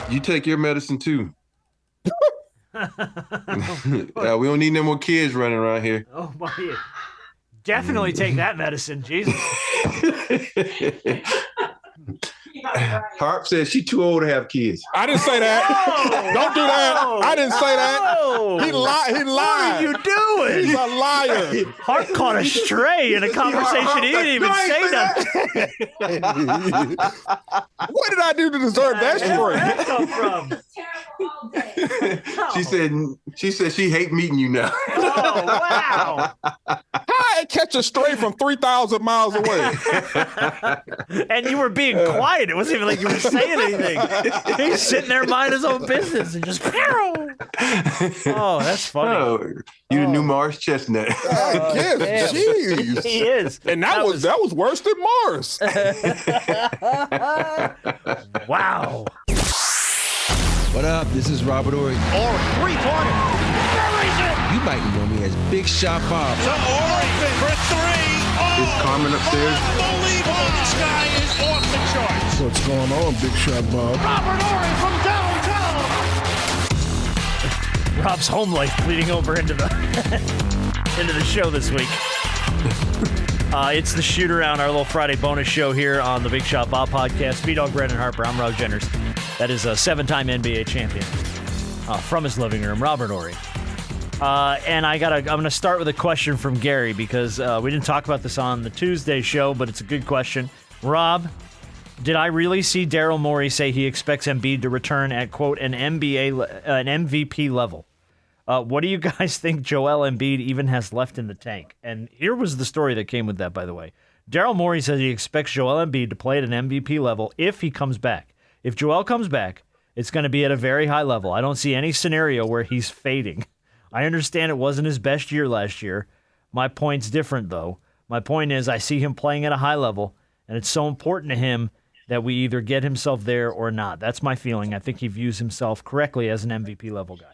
You take your medicine too. Yeah, we don't need no more kids running around here. Oh my! Definitely take that medicine, Jesus. Harp says she's too old to have kids. I didn't say that. Don't do that. I didn't say that. He lied. He lied. What are you doing? He's a liar. Hart caught a stray in a conversation. He didn't even say nothing. What did I do to deserve that Where'd stray? that come from? She said she hate meeting you now. Oh, wow. How I catch a stray from 3,000 miles away? And you were being quiet. It wasn't even like you were saying anything. He's sitting there minding his own business and just, oh, that's funny. Oh, you the new Mars Chestnut. I guess. Jeez. He is. And that was worse than Mars. Wow. What up? This is Robert Horry. Or three-pointer. You might know me as Big Shot Bob. To Horry for three. Oh, Is Carmen upstairs? unbelievable. This guy is off the charts. What's going on, Big Shot Bob? Robert Horry from downtown. Rob's home life bleeding over into the into the show this week. It's the Shoot Around, our little Friday bonus show here on the Big Shot Bob podcast. B-Dog, Brandon Harper. I'm Rob Jenners. That is a 7-time NBA champion from his living room, Robert Horry. And I'm going to start with a question from Gary because we didn't talk about this on the Tuesday show, but it's a good question. Rob, did I really see Daryl Morey say he expects Embiid to return at, quote, an MVP level? What do you guys think Joel Embiid even has left in the tank? And here was the story that came with that, by the way. Daryl Morey says he expects Joel Embiid to play at an MVP level if he comes back. If Joel comes back, it's going to be at a very high level. I don't see any scenario where he's fading. I understand it wasn't his best year last year. My point's different, though. My point is I see him playing at a high level, and it's so important to him that we either get himself there or not. That's my feeling. I think he views himself correctly as an MVP-level guy.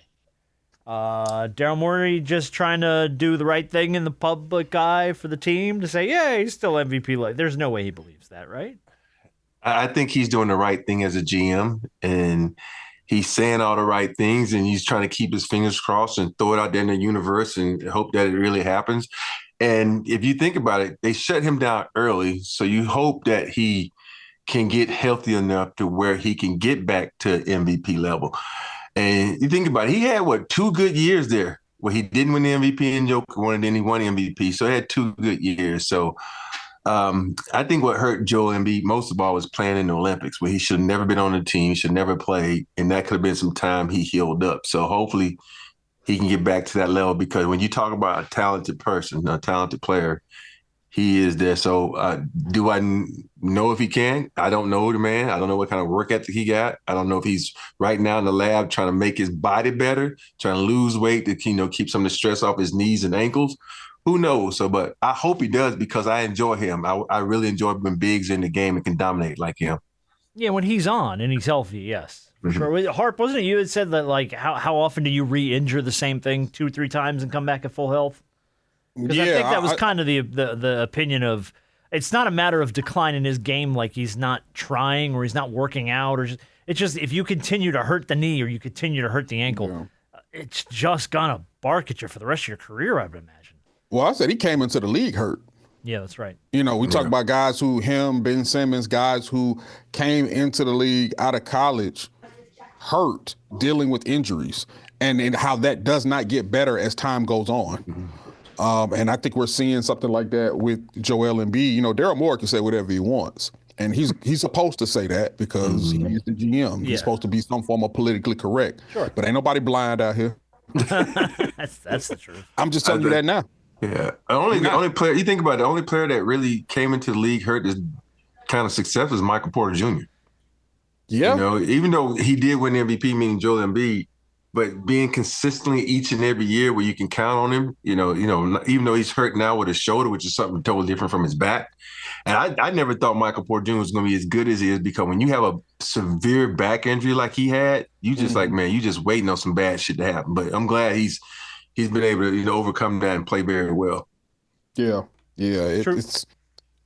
Daryl Morey just trying to do the right thing in the public eye for the team to say, yeah, he's still MVP. There's no way he believes that, right? I think he's doing the right thing as a GM, and he's saying all the right things, and he's trying to keep his fingers crossed and throw it out there in the universe and hope that it really happens. And if you think about it, they shut him down early, so you hope that he can get healthy enough to where he can get back to MVP level. And you think about it, he had, 2 good years there where he didn't win the MVP and Joker won, and then he won the MVP. So he had 2 good years. So I think what hurt Joel Embiid most of all was playing in the Olympics, where he should have never been on the team, should never played, and that could have been some time he healed up. So hopefully he can get back to that level, because when you talk about a talented person, a talented player, he is there. So do I know if he can? I don't know the man. I don't know what kind of work ethic he got. I don't know if he's right now in the lab trying to make his body better, trying to lose weight to keep some of the stress off his knees and ankles. Who knows? But I hope he does, because I enjoy him. I really enjoy when Big's in the game and can dominate like him. Yeah, when he's on and he's healthy, yes. For sure. Harp, wasn't it you that said that, like, how often do you re-injure the same thing 2 or 3 times and come back at full health? Because I think that was kind of the opinion of, it's not a matter of decline in his game, like he's not trying or he's not working out, or it's just if you continue to hurt the knee or you continue to hurt the ankle, it's just gonna bark at you for the rest of your career, I would imagine. Well, I said he came into the league hurt. Yeah, that's right. We talk about guys Ben Simmons, guys who came into the league out of college hurt, dealing with injuries, and how that does not get better as time goes on. And I think we're seeing something like that with Joel Embiid. Daryl Morey can say whatever he wants, and he's supposed to say that because he's the GM. He's supposed to be some form of politically correct. Sure. But ain't nobody blind out here. That's the truth. I'm just telling you that now. Yeah. The only player, you think about it, the only player that really came into the league hurt this kind of success was Michael Porter Jr. Yeah. Even though he did win the MVP, meaning Joel Embiid, but being consistently each and every year where you can count on him, even though he's hurt now with his shoulder, which is something totally different from his back. And I never thought Michael Porter Jr. was going to be as good as he is, because when you have a severe back injury like he had, you just you just waiting on some bad shit to happen. But I'm glad he's been able to overcome that and play very well. Yeah. It's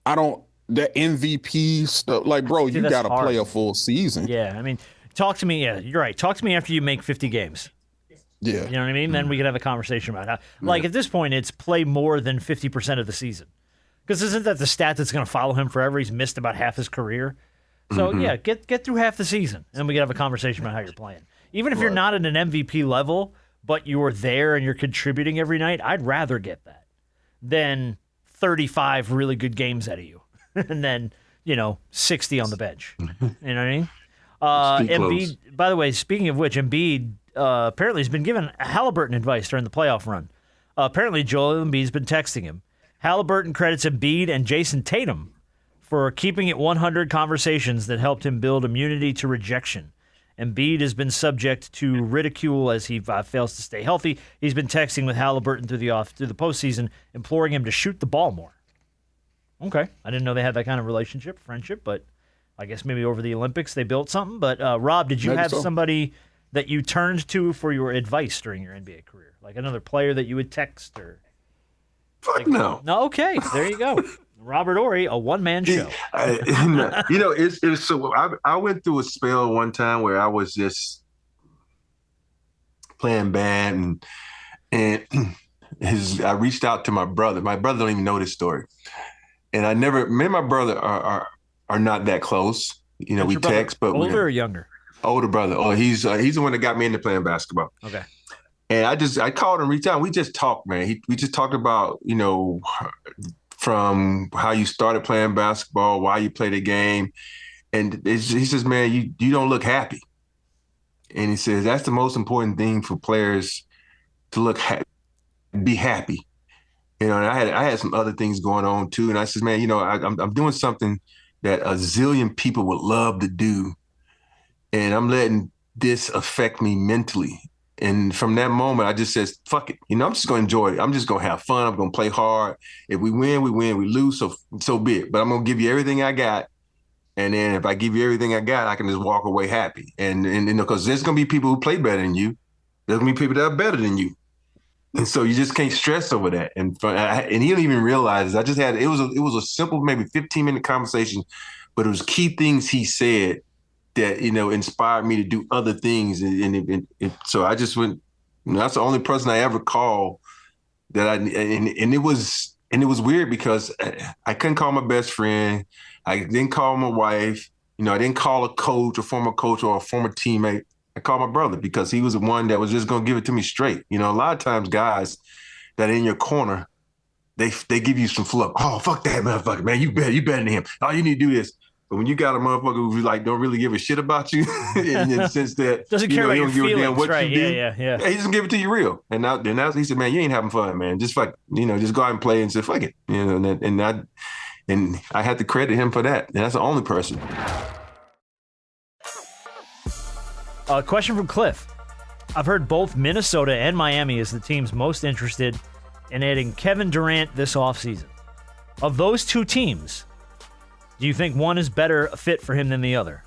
that MVP stuff. Like, bro, you got to play a full season. Yeah, I mean, talk to me. Yeah, you're right. Talk to me after you make 50 games. Yeah. You know what I mean? Then we could have a conversation about how. Like at this point, it's play more than 50% of the season. Because isn't that the stat that's going to follow him forever? He's missed about half his career. So yeah, get through half the season, and we can have a conversation about how you're playing. Even if you're not at an MVP level, but you're there and you're contributing every night, I'd rather get that than 35 really good games out of you, and then 60 on the bench. You know what I mean? Embiid. By the way, speaking of which, Embiid apparently has been given Halliburton advice during the playoff run. Apparently, Joel Embiid's been texting him. Halliburton credits Embiid and Jason Tatum for keeping it 100 conversations that helped him build immunity to rejection. Embiid has been subject to ridicule as he fails to stay healthy. He's been texting with Halliburton through the postseason, imploring him to shoot the ball more. Okay, I didn't know they had that kind of relationship, friendship, but I guess maybe over the Olympics they built something. But Rob, did you have somebody that you turned to for your advice during your NBA career, like another player that you would text or? Fuck no. No, okay, there you go. Robert Horry, a one-man show. It's so I went through a spell one time where I was just playing bad, and I reached out to my brother. My brother don't even know this story, and me and my brother are not that close. We text, but older or younger? Older brother. Oh, he's the one that got me into playing basketball. Okay. And I called him, reached out. We just talked, man. We just talked about, from how you started playing basketball, why you play the game. And he says, man, you don't look happy. And he says, that's the most important thing for players to be happy. And I had some other things going on too. And I said, man, I'm doing something that a zillion people would love to do. And I'm letting this affect me mentally. And from that moment, I just says, fuck it. I'm just going to enjoy it. I'm just going to have fun. I'm going to play hard. If we win, we win. We lose, so be it. But I'm going to give you everything I got. And then if I give you everything I got, I can just walk away happy. And because there's going to be people who play better than you. There's going to be people that are better than you. And so you just can't stress over that. And he didn't even realize it. It was a simple, maybe 15-minute conversation, but it was key things he said that inspired me to do other things, and so I just went. That's the only person I ever called that it was weird because I couldn't call my best friend, I didn't call my wife, I didn't call a coach, a former coach, or a former teammate. I called my brother because he was the one that was just gonna give it to me straight. A lot of times guys that are in your corner, they give you some fluff. Oh, fuck that motherfucker, man! You better than him. Oh, you need to do this. But when you got a motherfucker who don't really give a shit about you, in the sense that doesn't care about your feelings, what right? You do, yeah. He just give it to you real. And now he said, "Man, you ain't having fun, man. Just fuck, just go out and play and say fuck it, And I had to credit him for that. And that's the only person." Question from Cliff: I've heard both Minnesota and Miami as the teams most interested in adding Kevin Durant this offseason. Of those two teams, do you think one is better fit for him than the other?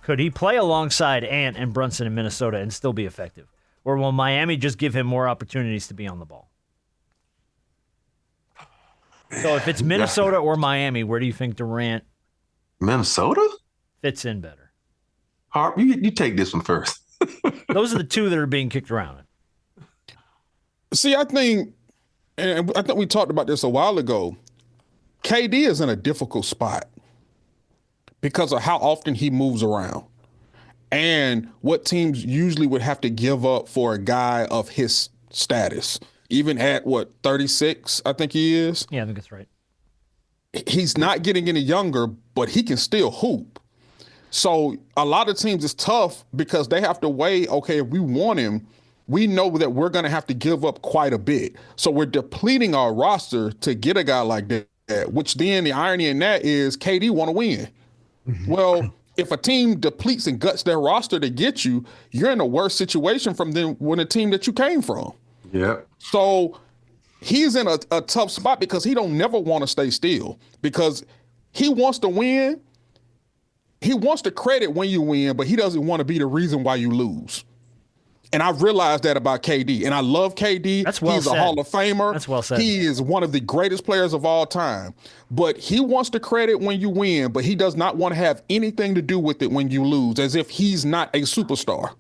Could he play alongside Ant and Brunson in Minnesota and still be effective? Or will Miami just give him more opportunities to be on the ball? So if it's Minnesota or Miami, where do you think Durant Minnesota fits in better? Harper, you take this one first. Those are the two that are being kicked around. See, I think we talked about this a while ago. KD is in a difficult spot because of how often he moves around and what teams usually would have to give up for a guy of his status, even at 36, I think he is. Yeah, I think that's right. He's not getting any younger, but he can still hoop. So a lot of teams it's tough because they have to weigh, okay, if we want him, we know that we're going to have to give up quite a bit. So we're depleting our roster to get a guy like that, which then the irony in that is KD want to win. Well, if a team depletes and guts their roster to get you, you're in a worse situation from them when a team that you came from. Yeah. So he's in a tough spot because he don't never want to stay still because he wants to win. He wants the credit when you win, but he doesn't want to be the reason why you lose. And I realized that about KD. And I love KD. That's well He's said. a Hall of Famer. That's well said. He is one of the greatest players of all time. But he wants the credit when you win, but he does not want to have anything to do with it when you lose, as if he's not a superstar.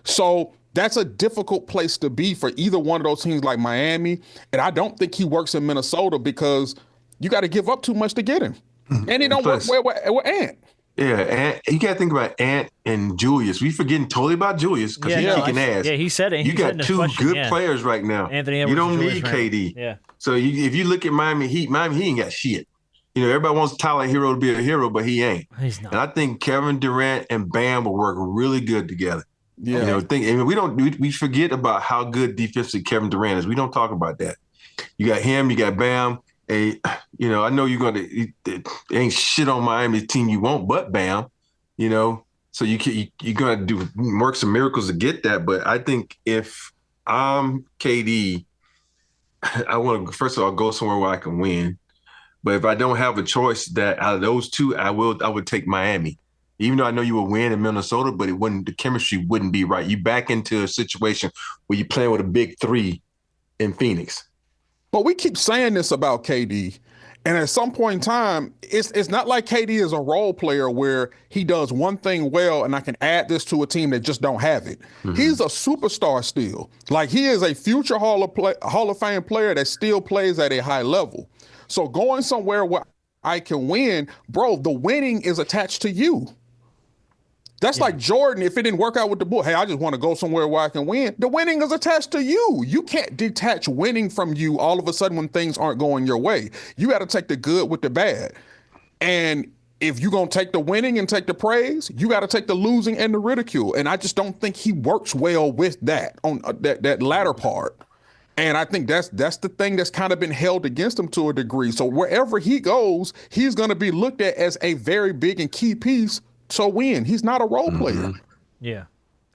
So that's a difficult place to be for either one of those teams like Miami. And I don't think he works in Minnesota because you got to give up too much to get him. And he don't work with Ant. Yeah, and you got to think about Ant and Julius. We forgetting totally about Julius because he's kicking ass. Yeah, he said it. You got two good players right now. Anthony Edwards, you don't need KD. Yeah. So if you look at Miami Heat ain't got shit. Everybody wants Tyler Hero to be a hero, but he ain't. He's not. And I think Kevin Durant and Bam will work really good together. Yeah. We forget about how good defensively Kevin Durant is. We don't talk about that. You got him, you got Bam. I know it ain't shit on Miami's team you won't, but Bam, so you're going to work some miracles to get that. But I think if I'm KD, I want to, first of all, go somewhere where I can win. But if I don't have a choice that out of those two, I would take Miami. Even though I know you will win in Minnesota, but the chemistry wouldn't be right. You back into a situation where you're playing with a big three in Phoenix. But we keep saying this about KD. And at some point in time, it's not like KD is a role player where he does one thing well and I can add this to a team that just don't have it. Mm-hmm. He's a superstar still. Like, he is a future Hall of Fame player that still plays at a high level. So going somewhere where I can win, bro, the winning is attached to you. That's like Jordan, if it didn't work out with the Bulls, hey, I just want to go somewhere where I can win. The winning is attached to you. You can't detach winning from you all of a sudden when things aren't going your way. You got to take the good with the bad. And if you're going to take the winning and take the praise, you got to take the losing and the ridicule. And I just don't think he works well with that on that latter part. And I think that's the thing that's kind of been held against him to a degree. So wherever he goes, he's going to be looked at as a very big and key piece to win. He's not a role player. Yeah.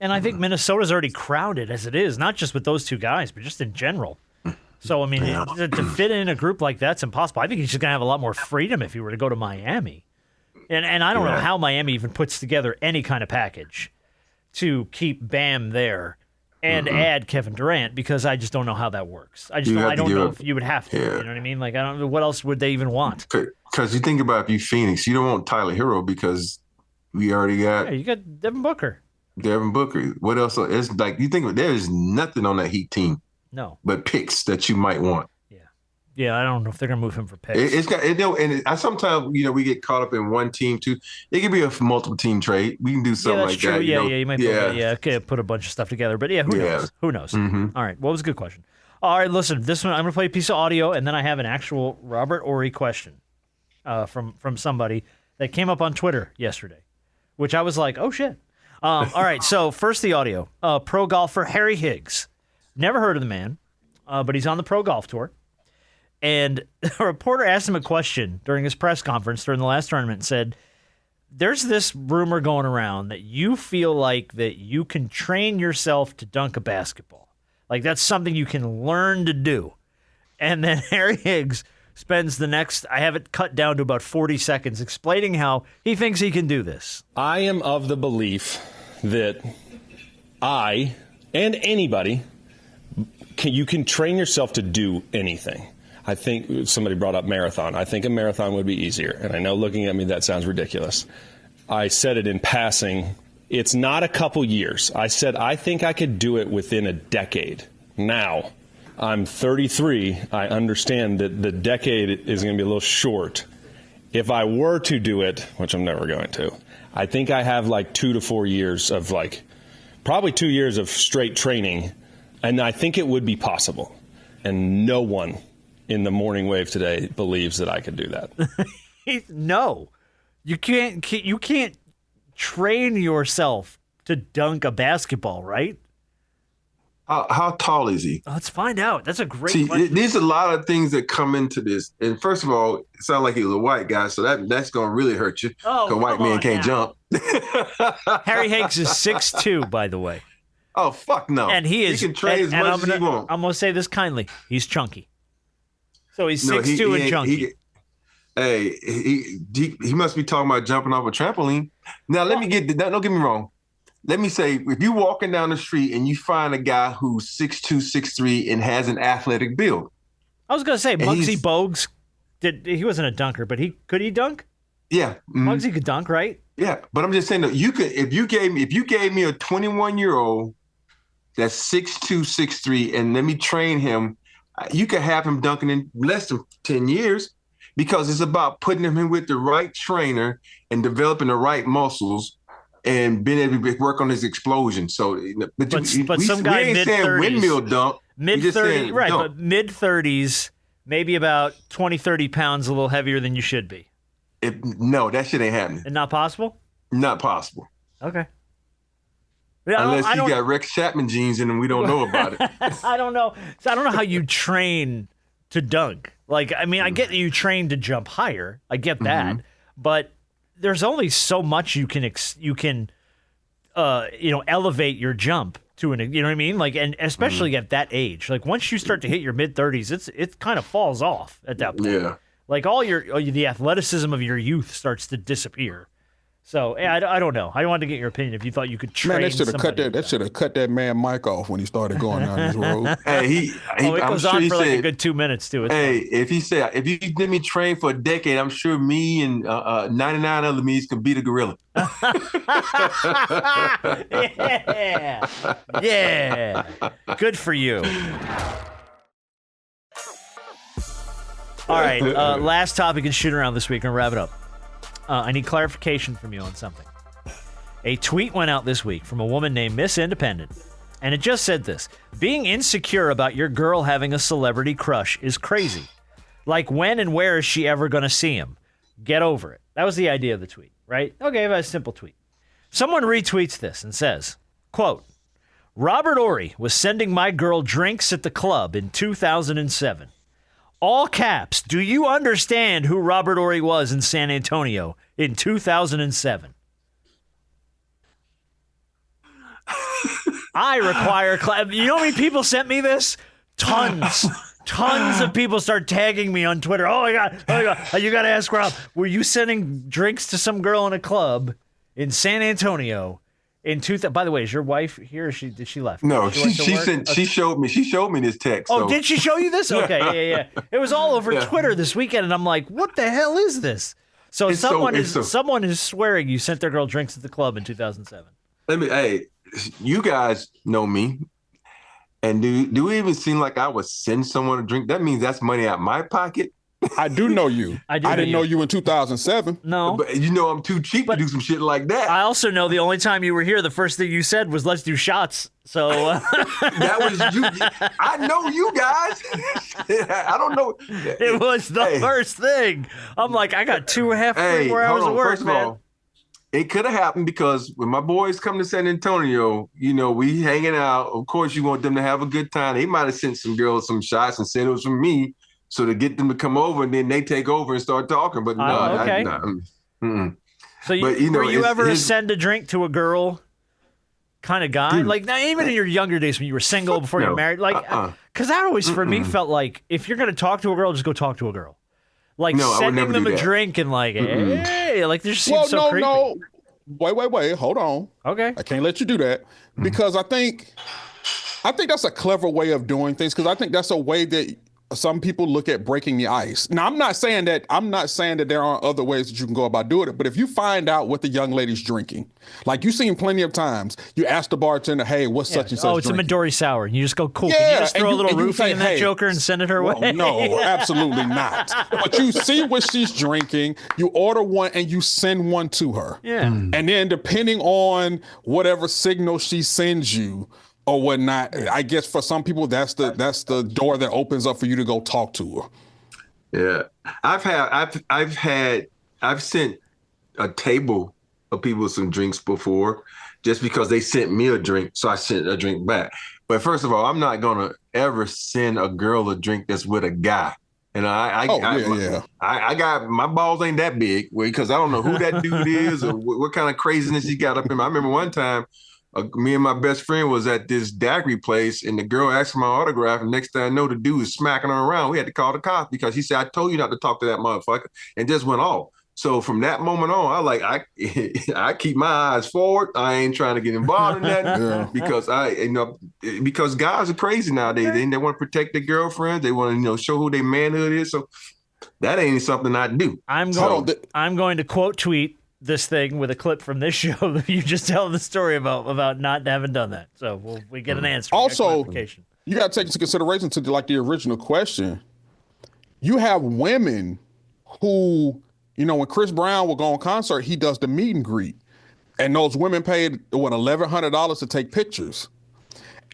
And I think Minnesota's already crowded as it is, not just with those two guys, but just in general. So, I mean, to fit in a group like that's impossible. I think he's just going to have a lot more freedom if he were to go to Miami. And I don't know how Miami even puts together any kind of package to keep Bam there and add Kevin Durant, because I just don't know how that works. I don't know if you would have to. You know what I mean? Like, I don't know what else would they even want. Because you think about, if you Phoenix, you don't want Tyler Hero because we already got. Yeah, you got Devin Booker. What else? It's like, you think there's nothing on that Heat team. No. But picks that you might want. Yeah, I don't know if they're gonna move him for picks. Sometimes we get caught up in one team too. It could be a multiple team trade. We can do something like true. that. You might put a bunch of stuff together. But who knows? Who knows? Mm-hmm. All right. Well, it was a good question. All right, listen. This one I'm gonna play a piece of audio, and then I have an actual Robert Horry question from somebody that came up on Twitter yesterday, which I was like, oh shit. All right. So first the audio. Pro golfer Harry Higgs. Never heard of the man, but he's on the Pro Golf Tour. And a reporter asked him a question during his press conference during the last tournament and said, there's this rumor going around that you feel like that you can train yourself to dunk a basketball. Like, that's something you can learn to do. And then Harry Higgs spends the next, I have it cut down to about 40 seconds, explaining how he thinks he can do this. I am of the belief that I, and anybody, you can train yourself to do anything. I think somebody brought up marathon. I think a marathon would be easier. And I know looking at me, that sounds ridiculous. I said it in passing. It's not a couple years. I said I think I could do it within a decade. Now, I'm 33. I understand that the decade is going to be a little short. If I were to do it, which I'm never going to, I think I have like 2 to 4 years of probably 2 years of straight training. And I think it would be possible. And no one in the morning wave today believes that I could do that. No, you can't train yourself to dunk a basketball, right? How tall is he? Let's find out. That's a great question. There's a lot of things that come into this. And first of all, it sounds like he was a white guy, so that's going to really hurt you. Because white men can't jump. Harry Higgs is 6'2", by the way. Oh, fuck no. And he can train as much as he wants. I'm going to say this kindly. He's chunky. So he's 6'2" and chunky. He must be talking about jumping off a trampoline. Now, don't get me wrong. let me say, if you're walking down the street and you find a guy who's 6'2", 6'3", and has an athletic build. I was going to say, Muggsy Bogues, he wasn't a dunker, but could he dunk? Yeah. Mm-hmm. Muggsy could dunk, right? Yeah, but I'm just saying that if you gave me a 21-year-old that's 6'2", 6'3", and let me train him, you could have him dunking in less than 10 years, because it's about putting him in with the right trainer and developing the right muscles and being able to work on his explosion. So, but some guy mid-30s, windmill dunk, mid-30s, right? Dunk. But mid-30s, maybe about 20, 30 pounds, a little heavier than you should be. No, that shit ain't happening. And not possible? Not possible. Okay. Unless you got Rex Chapman genes in him, we don't know about it. I don't know. So I don't know how you train to dunk. Like, I mean, I get that you train to jump higher. I get that, but there's only so much you can elevate your jump to you know what I mean? Like, and especially at that age, like once you start to hit your mid-30s, it kind of falls off at that point. Yeah. Like the athleticism of your youth starts to disappear. So I don't know. I wanted to get your opinion if you thought you could train. Man, that should have cut that man mic off when he started going down this road. Hey, it goes on for like a good 2 minutes too. If you let me train for a decade, I'm sure me and 99 other me's can beat a gorilla. Yeah, good for you. All right, last topic in shoot around this week. I'm gonna wrap it up. I need clarification from you on something. A tweet went out this week from a woman named Miss Independent, and it just said this: being insecure about your girl having a celebrity crush is crazy. Like, when and where is she ever going to see him? Get over it. That was the idea of the tweet, right? Okay, that's a simple tweet. Someone retweets this and says, quote, Robert Horry was sending my girl drinks at the club in 2007. All caps, do you understand who Robert Horry was in San Antonio in 2007? I require you know how many people sent me this? Tons of people start tagging me on Twitter. Oh my God, you got to ask Rob, were you sending drinks to some girl in a club in San Antonio in 2000? By the way, is your wife here? Or did she left? No, she showed me this text. Oh, so. Did she show you this? Okay, yeah. It was all over Twitter this weekend, and I'm like, what the hell is this? So someone is swearing you sent their girl drinks at the club in 2007. Hey, you guys know me, and do it even seem like I would send someone a drink? That means that's money out my pocket. I do know you. I didn't know you in 2007. No. But I'm too cheap to do some shit like that. I also know the only time you were here, the first thing you said was, let's do shots. So that was you. I know you guys. I don't know. It was the first thing. I'm like, I got 2.5 more hours of work, first of all, it could have happened because when my boys come to San Antonio, we hanging out. Of course, you want them to have a good time. They might have sent some girls some shots and said it was from me. So to get them to come over, and then they take over and start talking. But no, okay. So were you ever send a drink to a girl kind of guy? Dude, like, now, even in your younger days when you were single before you were married? Like, because that always, for me, felt like if you're going to talk to a girl, just go talk to a girl. Like, sending them a drink and like, hey, like, this seems so creepy. No. Wait, hold on. Okay. I can't let you do that because I think that's a clever way of doing things, because I think that's a way that some people look at breaking the ice. Now, I'm not saying that there aren't other ways that you can go about doing it, but if you find out what the young lady's drinking, like you've seen plenty of times, you ask the bartender, hey, what's such and such it's drinking? a Midori Sour. And you just go, cool. Yeah, can you just throw a little roofie in that joker and send it her way? No, absolutely not. But you see what she's drinking, you order one, and you send one to her. Yeah. And then depending on whatever signal she sends you, or whatnot, I guess for some people that's the door that opens up for you to go talk to her. Yeah, I've sent a table of people some drinks before, just because they sent me a drink, so I sent a drink back. But first of all, I'm not gonna ever send a girl a drink that's with a guy. And I got my balls ain't that big, because I don't know who that dude is or what kind of craziness he got up in. I remember one time. Me and my best friend was at this daiquiri place, and the girl asked for my autograph, and next thing I know, the dude was smacking her around. We had to call the cops because he said, I told you not to talk to that motherfucker, and just went off. So from that moment on, I keep my eyes forward. I ain't trying to get involved in that because guys are crazy nowadays. They want to protect their girlfriends. They want to show who their manhood is. So that ain't something I do. I'm going to quote tweet this thing with a clip from this show that you just tell the story about not having done that. So we get an answer. Also, you got to take into consideration to the original question. You have women who, when Chris Brown will go on concert, he does the meet and greet. And those women paid, $1,100 to take pictures.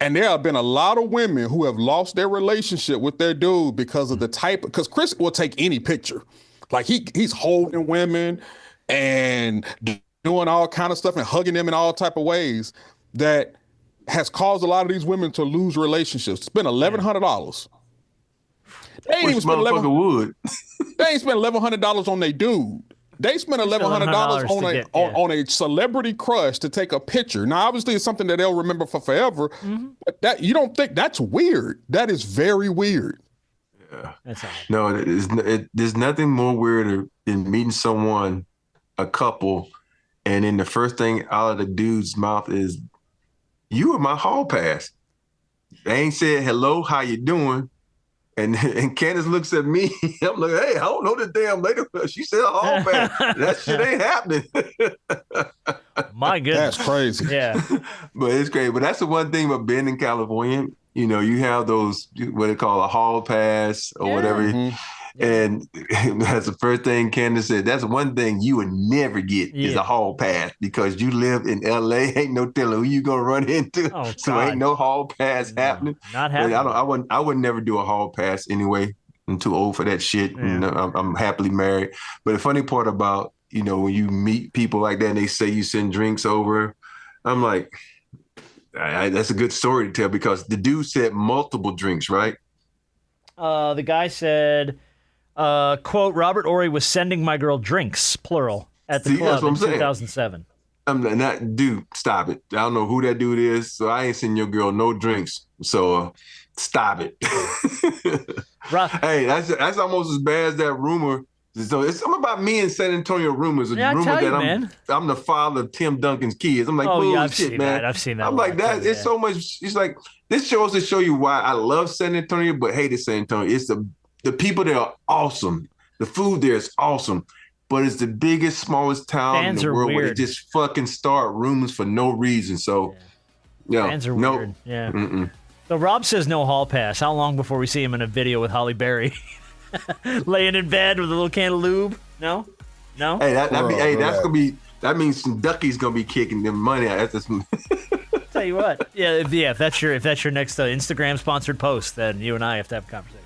And there have been a lot of women who have lost their relationship with their dude because of because Chris will take any picture. Like he's holding women and doing all kind of stuff and hugging them in all type of ways that has caused a lot of these women to lose relationships. Spend $1,100. They ain't even spend $1,100 on their dude. They spent $1,100 on a celebrity crush to take a picture. Now, obviously, it's something that they'll remember for forever. Mm-hmm. But that you don't think that's weird? That is very weird. Yeah. No, there's nothing more weirder than meeting someone, a couple, and then the first thing out of the dude's mouth is, "You are my hall pass." They ain't said hello, how you doing? And Candace looks at me. I'm like, hey, I don't know the damn lady. She said hall pass. That shit ain't happening. My goodness. That's crazy. Yeah. But it's great. But that's the one thing about being in California. You have those, what they call a hall pass or whatever. Mm-hmm. And that's the first thing Candace said. That's one thing you would never get is a hall pass because you live in LA. Ain't no telling who you gonna run into. Oh, so ain't no hall pass happening. Not happening. I would never do a hall pass anyway. I'm too old for that shit. Yeah. And I'm happily married. But the funny part about when you meet people like that and they say you send drinks over, I'm like, that's a good story to tell because the dude said multiple drinks, right? The guy said. Quote, Robert Horry was sending my girl drinks, plural, at the club in 2007. I'm not, dude, stop it. I don't know who that dude is, so I ain't sending your girl no drinks. So stop it. Hey, that's almost as bad as that rumor. So it's something about me in San Antonio rumors. Yeah, rumor that man. I'm the father of Tim Duncan's kids. I'm like, I've seen man. I've seen that. I'm like, that. It's so much. It's like, this shows to show you why I love San Antonio, but hated San Antonio. It's the people there are awesome. The food there is awesome. But it's the biggest, smallest town in the world where they just fucking start rumors for no reason. So, fans are weird. Yeah. Mm-mm. So Rob says no hall pass. How long before we see him in a video with Holly Berry? Laying in bed with a little can of lube? No? Hey, that's gonna be. That means some duckies gonna be kicking them money out. Tell you what. Yeah, if that's your next Instagram sponsored post, then you and I have to have a conversation.